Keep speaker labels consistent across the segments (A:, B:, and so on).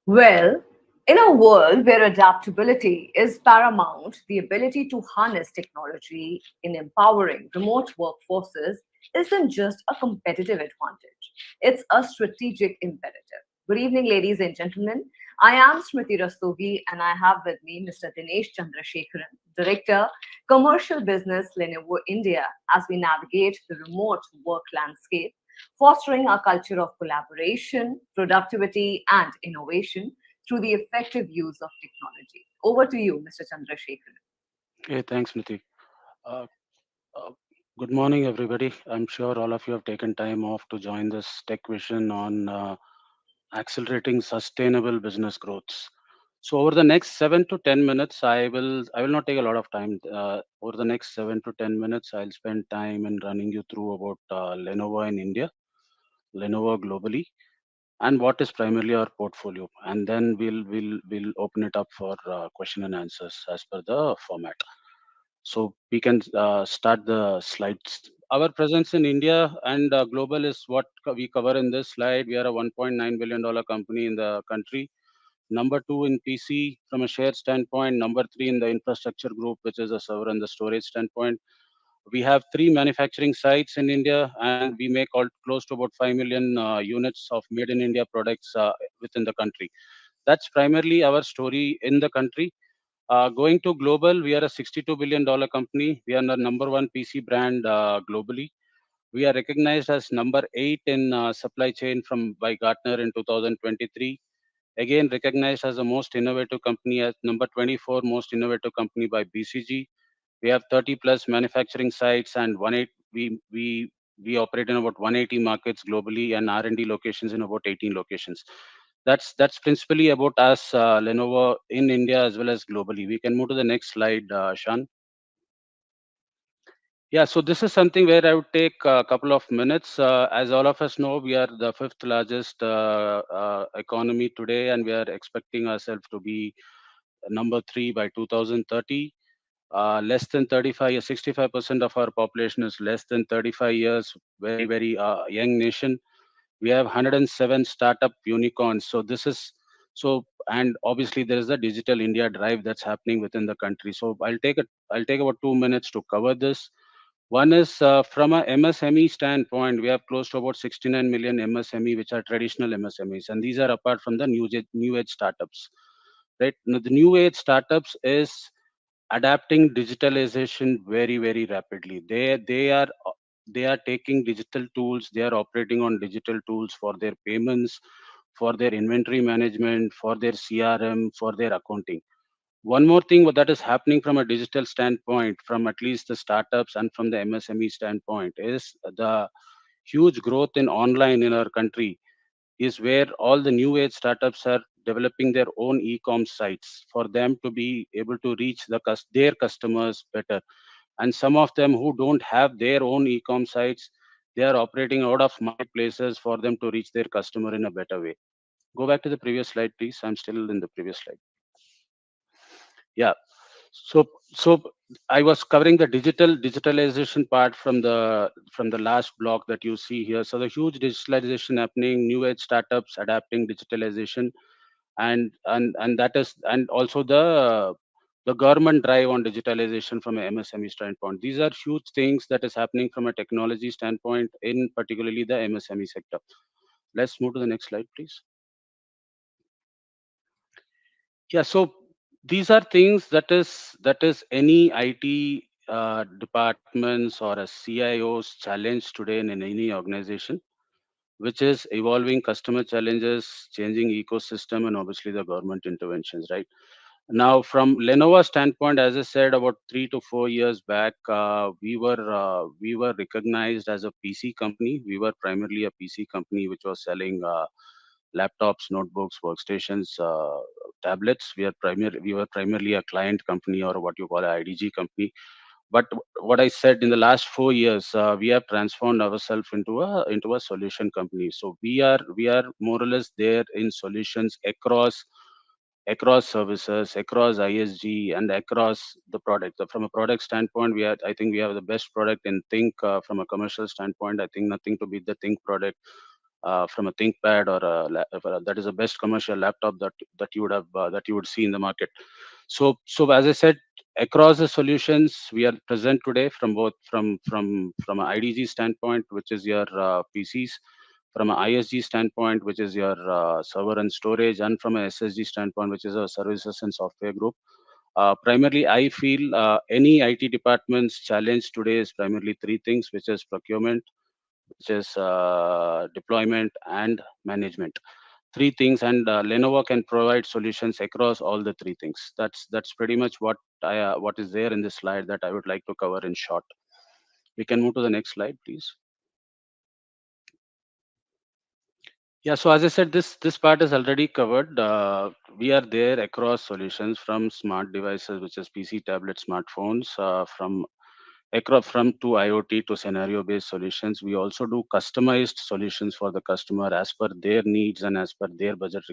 A: Well, in a world where adaptability is paramount, the ability to harness technology in empowering remote workforces isn't just a competitive advantage, it's a strategic imperative. Good evening, ladies and gentlemen. I am Smriti Rastogi, and I have with me Mr. Dinesh Chandrasekharan, Director, Commercial Business, Lenovo India, as we navigate the remote work landscape, fostering a culture of collaboration, productivity, and innovation through the effective use of technology. Over to you, Mr. Chandrasekharan.
B: Hey, thanks, Niti. Uh, uh, Good morning, everybody. I'm sure all of you have taken time off to join this Tech Vision on accelerating sustainable business growths. So, over the next 7 to 10 minutes, I will not take a lot of time. Over the next 7 to 10 minutes, I'll spend time in running you through about Lenovo in India, Lenovo globally, and what is primarily our portfolio, and then we'll open it up for question and answers as per the format. So we can start the slides. Our presence in India and global is what we cover in this slide. We are a $1.9 billion company in the country. Number two in PC from a share standpoint. Number three in the infrastructure group, which is a server and the storage standpoint. We have three manufacturing sites in India, and we make close to about 5 million units of made in India products within the country. That's primarily our story in the country. Going to global, we are a $62 billion company. We are the number one PC brand globally. We are recognized as number eight in supply chain from by Gartner in 2023. Again, recognized as the most innovative company as number 24 most innovative company by BCG. We have 30 plus manufacturing sites and we operate in about 180 markets globally and R&D locations in about 18 locations. That's principally about us, Lenovo in India as well as globally. We can move to the next slide, Sean. Yeah, so this is something where I would take a couple of minutes. As all of us know, we are the fifth largest economy today, and we are expecting ourselves to be number three by 2030. Less than 35, 65% of our population is less than 35 years. Very, very young nation. We have 107 startup unicorns. So this is so, and obviously there is a digital India drive that's happening within the country. So I'll take about 2 minutes to cover this. One is from a MSME standpoint, we have close to about 69 million MSME, which are traditional MSMEs, and these are apart from the new age startups. Right, now, the new age startups is adapting digitalization very very rapidly. They are taking digital tools. They are operating on digital tools for their payments, for their inventory management, for their CRM, for their accounting. One more thing that is happening from a digital standpoint, from at least the startups and from the MSME standpoint, is the huge growth in online in our country is where all the new age startups are developing their own e-com sites for them to be able to reach their customers better. And some of them who don't have their own e-com sites, they are operating out of marketplaces for them to reach their customer in a better way. Go back to the previous slide, please. I'm still in the previous slide. Yeah. So I was covering the digitalization part from the last block that you see here. So the huge digitalization happening, new age startups adapting digitalization, and that is, and also the government drive on digitalization from a MSME standpoint. These are huge things that is happening from a technology standpoint in particularly the MSME sector. Let's move to the next slide, please. Yeah, so these are things that is any IT departments or a CIO's challenge today in any organization, which is evolving customer challenges, changing ecosystem, and obviously the government interventions, right? Now, from Lenovo standpoint, as I said, about 3 to 4 years back, we were recognized as a PC company. We were primarily a PC company which was selling laptops, notebooks, workstations, tablets. We were primarily a client company or what you call a IDG company. But what I said in the last 4 years, we have transformed ourselves into a solution company. So we are more or less there in solutions across services, across ISG, and across the product. So from a product standpoint, I think we have the best product in Think. From a commercial standpoint, I think nothing to beat the Think product. from a ThinkPad or that is the best commercial laptop that you would have that you would see in the market. So as I said, across the solutions we are present today from both from an IDG standpoint, which is your PCs, from an ISG standpoint, which is your server and storage, and from an SSG standpoint, which is a services and software group. Primarily, I feel any IT department's challenge today is primarily three things, which is procurement, which is deployment, and management. Three things, and Lenovo can provide solutions across all the three things. That's pretty much what is there in this slide that I would like to cover in short. We can move to the next slide, please. Yeah, so as I said, this part is already covered. We are there across solutions from smart devices, which is PC, tablet, smartphones, from across from to IoT to scenario-based solutions. We also do customized solutions for the customer as per their needs and as per their budget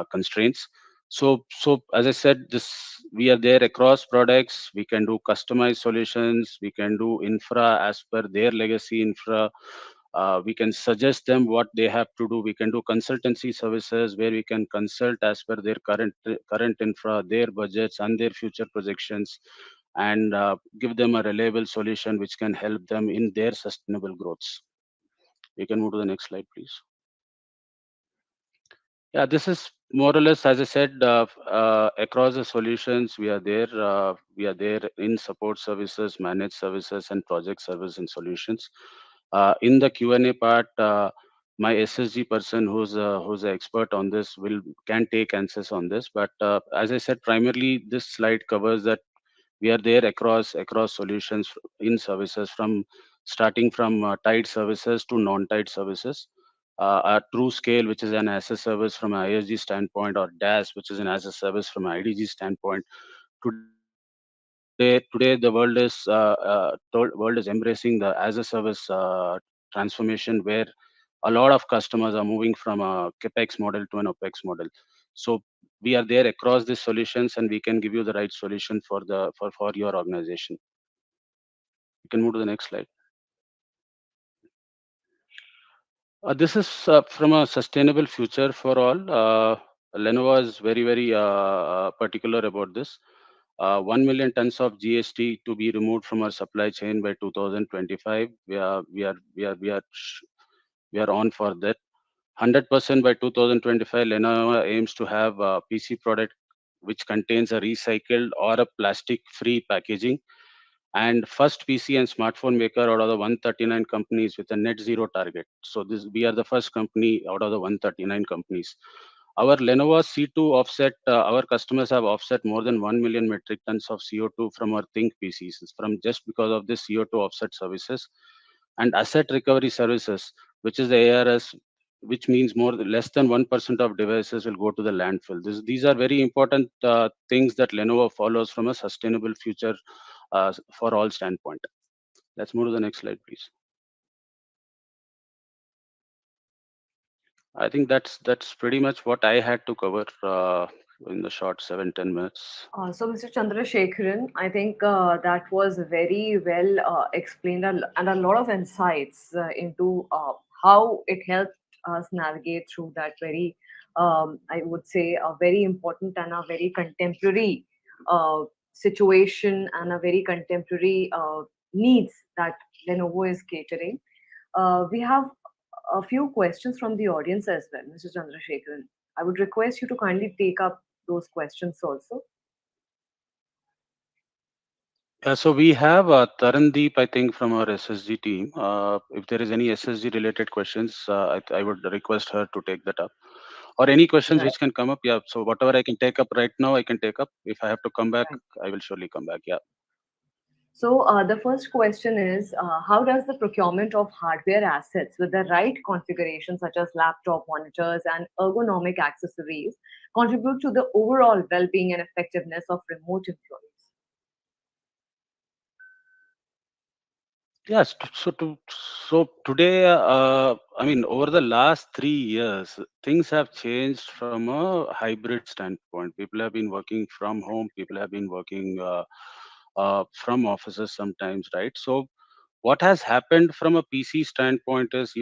B: constraints. So as I said, this we are there across products. We can do customized solutions. We can do infra as per their legacy infra. We can suggest them what they have to do. We can do consultancy services where we can consult as per their current infra, their budgets, and their future projections, and give them a reliable solution which can help them in their sustainable growths. We can move to the next slide, please. Yeah, this is more or less, as I said, across the solutions, we are there. We are there in support services, managed services, and project service and solutions. In the Q&A part, my SSG person, who's an expert on this, will can take answers on this. But as I said, primarily this slide covers that we are there across solutions in services, from starting from tied services to non-tied services. A true scale, which is an as a service from an ISG standpoint, or DAS, which is an as a service from an IDG standpoint. Today the world is embracing the as a service transformation, where a lot of customers are moving from a capex model to an opex model. So we are there across these solutions, and we can give you the right solution for your organization. You can move to the next slide. This is from a sustainable future for all. Lenovo is very particular about this. 1 million tons of GST to be removed from our supply chain by 2025. We are on for that. 100% by 2025. Lenovo aims to have a PC product which contains a recycled or a plastic-free packaging, and first PC and smartphone maker out of the 139 companies with a net zero target. So this we are the first company out of the 139 companies. Our Lenovo C2 offset, our customers have offset more than 1 million metric tons of CO2 from our Think PCs, from just because of this CO2 offset services. And asset recovery services, which is the ARS, which means less than 1% of devices will go to the landfill. These are very important things that Lenovo follows from a sustainable future for all standpoint. Let's move to the next slide, please. I think that's pretty much what I had to cover in the short 7-10 minutes.
A: So, Mr. Chandrasekharan, I think that was very well explained, and a lot of insights into how it helped us navigate through that very, I would say, a very important and a very contemporary situation, and a very contemporary needs that Lenovo is catering. We have a few questions from the audience as well, Mr. Chandrasekharan. I would request you to kindly take up those questions also.
B: So we have Tarandeep, I think, from our SSG team. If there is any SSG related questions, I would request her to take that up. Or any questions
A: Right.
B: which can come up. Yeah. So whatever I can take up right now, I can take up. If I have to come back,
A: Right.
B: I will surely come back. Yeah.
A: So the first question is, how does the procurement of hardware assets with the right configuration, such as laptop monitors and ergonomic accessories, contribute to the overall well-being and effectiveness of remote employees?
B: Yes. So today, I mean, over the last 3 years, things have changed from a hybrid standpoint. People have been working from home. People have been working from offices sometimes, right? So what has happened from a PC standpoint is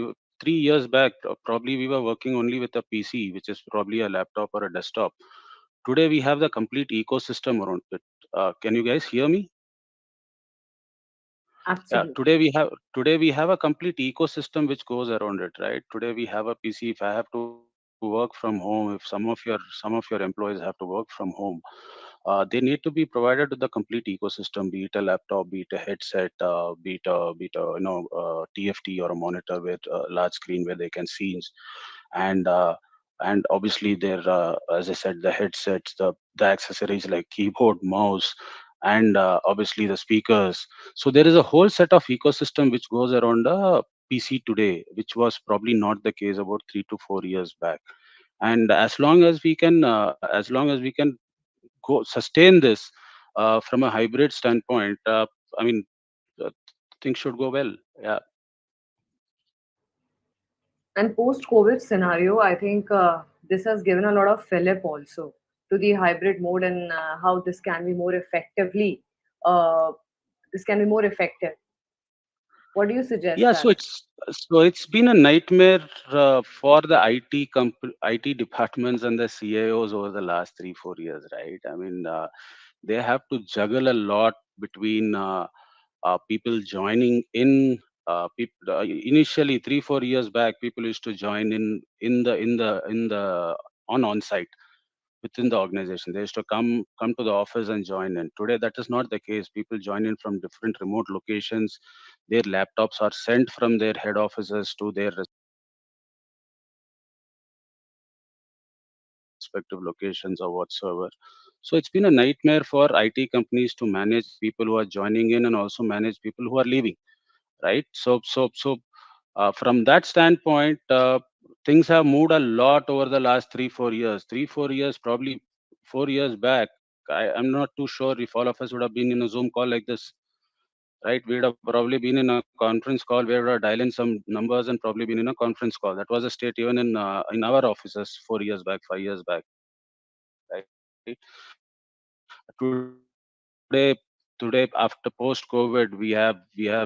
B: 3 years back, probably we were working only with a PC, which is probably a laptop or a desktop. Today we have the complete ecosystem around it. Can you guys hear me? Yeah,
A: Absolutely.
B: today we have a complete ecosystem which goes around it, right? Today we have a PC. If I have to work from home, if some of your employees have to work from home, they need to be provided with the complete ecosystem, be it a laptop, be it a headset, be it a TFT or a monitor with a large screen where they can see, and and obviously there, as I said, the headsets, the accessories like keyboard, mouse, and obviously the speakers. So there is a whole set of ecosystem which goes around a PC today, which was probably not the case about 3 to 4 years back. And as long as we can go sustain this from a hybrid standpoint, I mean, uh, things should go well. Yeah.
A: And post-COVID scenario, I think this has given a lot of fillip also to the hybrid mode and how this can be more effectively. Uh, this can be more effective. What do you suggest,
B: Yeah,
A: Karan?
B: so it's been a nightmare for the IT departments and the CIOs over the last 3 4 years, right? I mean, they have to juggle a lot between people joining in. Initially, 3 4 years back, people used to join in the on site within the organization. They used to come to the office and join in. Today, that is not the case. People join in from different remote locations. Their laptops are sent from their head offices to their respective locations or whatsoever. So it's been a nightmare for IT companies to manage people who are joining in and also manage people who are leaving, right? From that standpoint, things have moved a lot over the last 3 4 years. 3 4 years, probably 4 years back. I'm not too sure if all of us would have been in a Zoom call like this, right? We'd have probably been in a conference call where we would have dialed in some numbers and probably been in a conference call. That was the state even in our offices 4 years back, 5 years back, right? Today, after post COVID, we have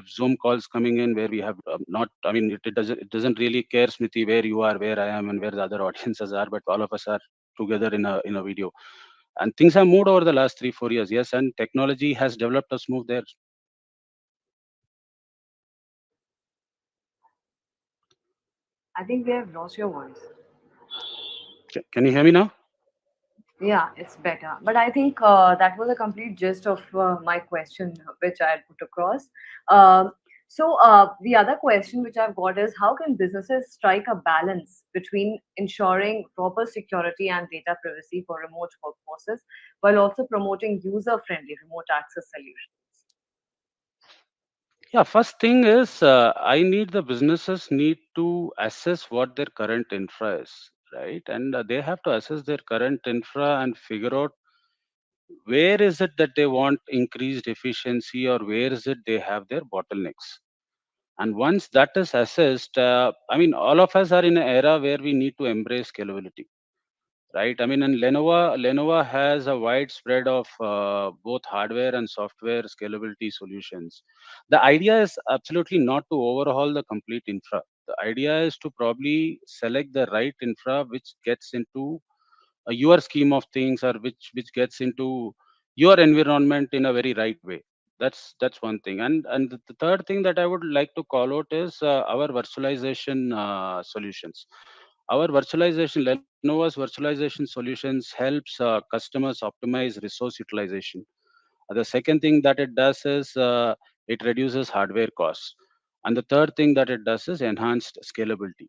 B: Zoom calls coming in where we have not. I mean, it doesn't really care, Smriti, where you are, where I am, and where the other audiences are, but all of us are together in a video. And things have moved over the last 3 4 years. Yes, and technology has developed us move there.
A: I think we have lost your voice.
B: Can you hear me now?
A: Yeah, it's better. But I think that was a complete gist of my question, which I put across. Um, the other question which I've got is how can businesses strike a balance between ensuring proper security and data privacy for remote workforces while also promoting user friendly remote access solutions?
B: Yeah, first thing is, I need the businesses need to assess what their current infra is, right? And they have to assess their current infra and figure out where is it that they want increased efficiency or where is it they have their bottlenecks. And once that is assessed, I mean, all of us are in an era where we need to embrace scalability, right? I mean, and Lenovo has a wide spread of both hardware and software scalability solutions. The idea is absolutely not to overhaul the complete infra. The idea is to probably select the right infra which gets into your scheme of things, or which gets into your environment in a very right way. That's one thing. And the third thing that I would like to call out is our virtualization solutions. Our virtualization, Lenovo's virtualization solutions helps customers optimize resource utilization. The second thing that it does is it reduces hardware costs, and the third thing that it does is enhanced scalability.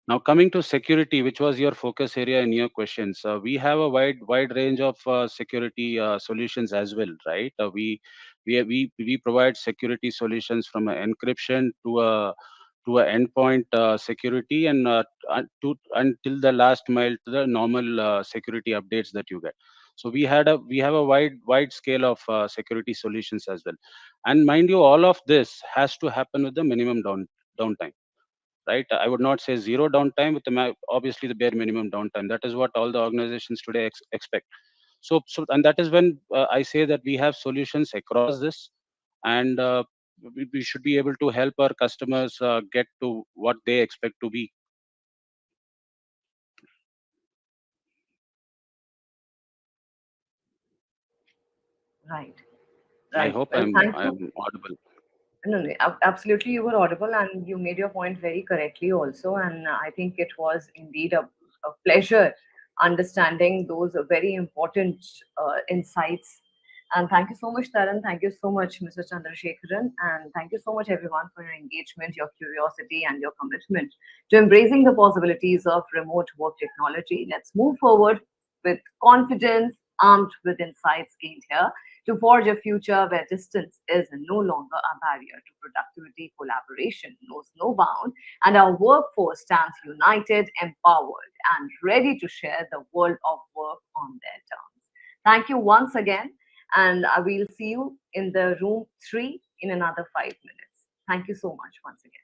B: Now, coming to security, which was your focus area in your questions, we have a wide range of security solutions as well, right? We provide security solutions from a encryption to a endpoint security, and to until the last mile to the normal security updates that you get. So we have a wide scale of security solutions as well. And mind you, all of this has to happen with the minimum downtime, right? I would not say zero downtime, with obviously the bare minimum downtime. That is what all the organizations today expect. And that is when I say that we have solutions across this. And we should be able to help our customers get to what they expect to be.
A: Right.
B: I
A: Right.
B: hope
A: Well, thank you.
B: I'm audible.
A: No, no, absolutely, you were audible and you made your point very correctly also. And I think it was indeed a pleasure understanding those very important insights. And thank you so much, Taran. Thank you so much, Mr. Chandrasekharan. And thank you so much, everyone, for your engagement, your curiosity, and your commitment to embracing the possibilities of remote work technology. Let's move forward with confidence, armed with insights gained here to forge a future where distance is no longer a barrier to productivity, collaboration knows no bound, and our workforce stands united, empowered, and ready to share the world of work on their terms. Thank you once again, and I will see you in the room 3 in another 5 minutes. Thank you so much once again.